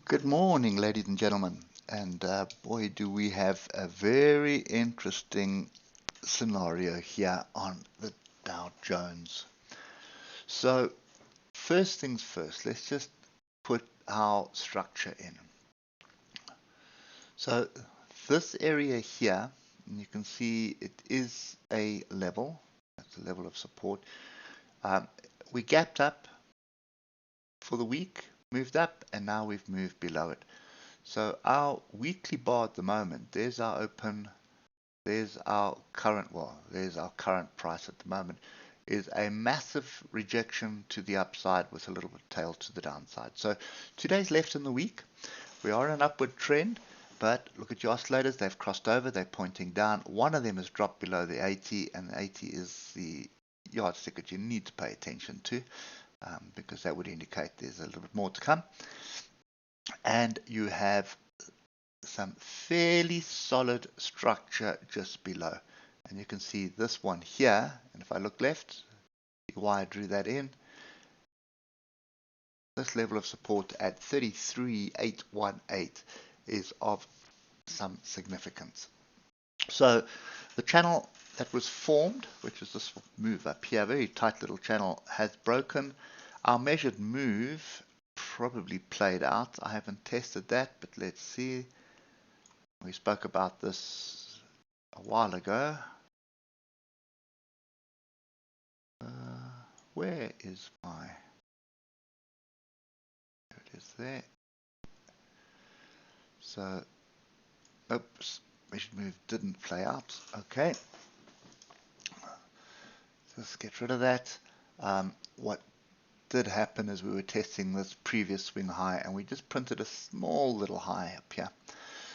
Good morning, ladies and gentlemen. And boy, do we have a very interesting scenario here on the Dow Jones. So, first things first, let's just put our structure in. So, this area here, and you can see it is a level, that's a level of support. We gapped up for the week, moved up, and now we've moved below it. So our weekly bar at the moment, there's our open, there's our current, there's our current price at the moment, is a massive rejection to the upside with a little bit of tail to the downside. So 2 days left in the week. We are in an upward trend, but look at your oscillators, they've crossed over, they're pointing down. One of them has dropped below the 80, and the 80 is the yardstick that you need to pay attention to, because that would indicate there's a little bit more to come. And you have some fairly solid structure just below. And you can see this one here, and if I look left, why I drew that in, this level of support at 33,818 is of some significance. So the channel that was formed, which is this move up here, very tight little channel, has broken. Our measured move probably played out. I haven't tested that, but let's see. We spoke about this a while ago. Where is my... There it is there. So, oops, measured move didn't play out. Okay. Let's get rid of that. What did happen is we were testing this previous swing high, and we just printed a small little high up here.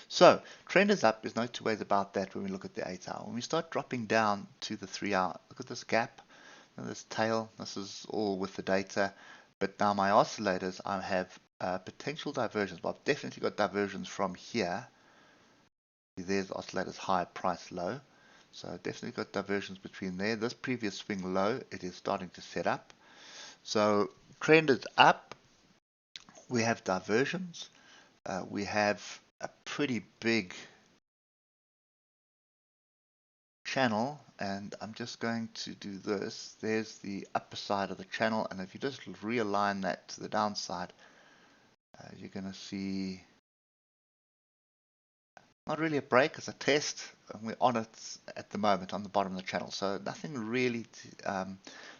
So, trend is up. There's no two ways about that when we look at the 8 hour. When we start dropping down to the 3 hour, look at this gap, this tail. This is all with the data. But now my oscillators, I have potential diversions. Well, I've definitely got diversions from here. There's oscillators high, price low. So I've definitely got diversions between there. This previous swing low, it is starting to set up. So trend is up. We have diversions. We have a pretty big channel, and I'm just going to do this. There's the upper side of the channel, and if you just realign that to the downside, you're going to see not really a break, it's a test, and we're on it at the moment on the bottom of the channel, so nothing really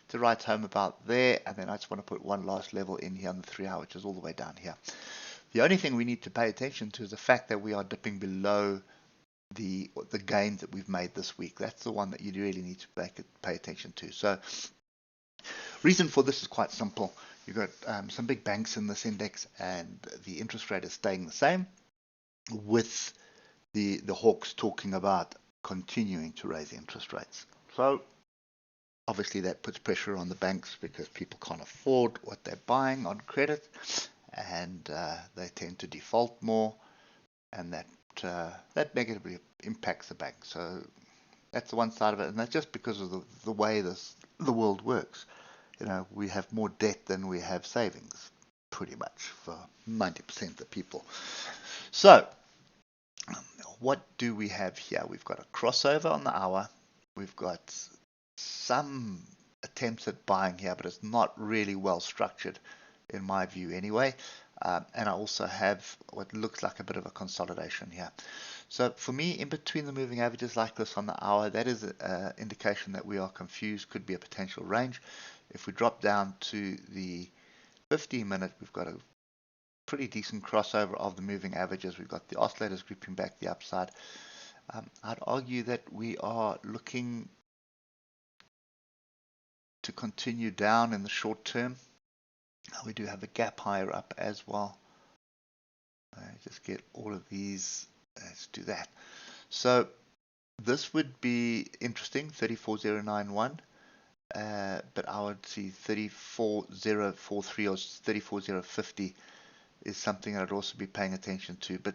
to write home about there. And then I just want to put one last level in here on the 3 hour, which is all the way down here. The only thing we need to pay attention to is the fact that we are dipping below the gains that we've made this week. That's the one that you really need to pay attention to. So reason for this is quite simple. You've got some big banks in this index, and the interest rate is staying the same, with the hawks talking about continuing to raise interest rates. So obviously that puts pressure on the banks because people can't afford what they're buying on credit, and they tend to default more, and that negatively impacts the bank. So that's the one side of it, and that's just because of the way the world works. You know, we have more debt than we have savings, pretty much, for 90% of the people. So what do we have here? We've got a crossover on the hour. We've got some attempts at buying here, but it's not really well structured in my view anyway. And I also have what looks like a bit of a consolidation here. So for me, in between the moving averages like this on the hour, that is an indication that we are confused, could be a potential range. If we drop down to the 15-minute, we've got a pretty decent crossover of the moving averages. We've got the oscillators grouping back the upside. I'd argue that we are looking to continue down in the short term. We do have a gap higher up as well. Just get all of these. Let's do that. So this would be interesting, 34091. But I would see 34043 or 34050 is something I'd also be paying attention to. But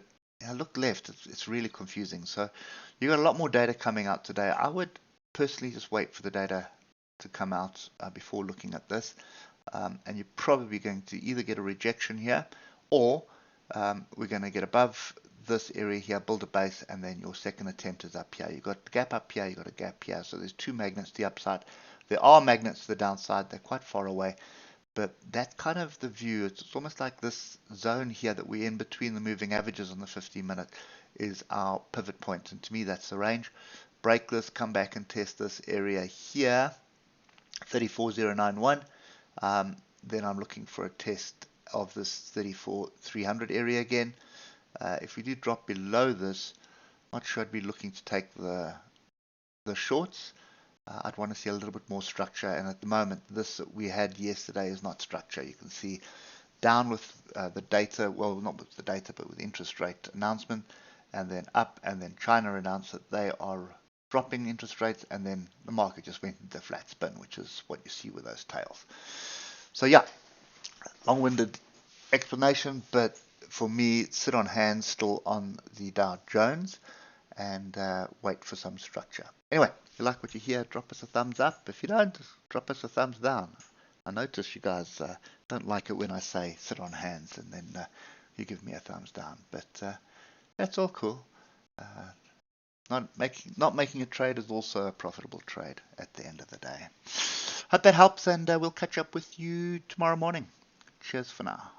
look left, it's really confusing. So you got a lot more data coming out today. I would personally just wait for the data to come out before looking at this. And you're probably going to either get a rejection here, or we're going to get above this area here, build a base, and then your second attempt is up here. You've got a gap up here, you've got a gap here. So there's two magnets to the upside. There are magnets to the downside. They're quite far away. But that's kind of the view. It's almost like this zone here that we're in between the moving averages on the 15-minute is our pivot point. And to me, that's the range. Break this, come back and test this area here, 34091. Then I'm looking for a test of this 34300 area again. If we do drop below this, not sure I'd be looking to take the shorts. I'd want to see a little bit more structure, and at the moment this that we had yesterday is not structure. You can see down with the data, well, not with the data, but with interest rate announcement, and then up, and then China announced that they are dropping interest rates, and then the market just went into flat spin, which is what you see with those tails. So yeah, long-winded explanation, but for me, sit on hands still on the Dow Jones and wait for some structure. Anyway, if you like what you hear, drop us a thumbs up. If you don't, drop us a thumbs down. I notice you guys don't like it when I say sit on hands and then you give me a thumbs down. But that's all cool. Not making a trade is also a profitable trade at the end of the day. Hope that helps, and we'll catch up with you tomorrow morning. Cheers for now.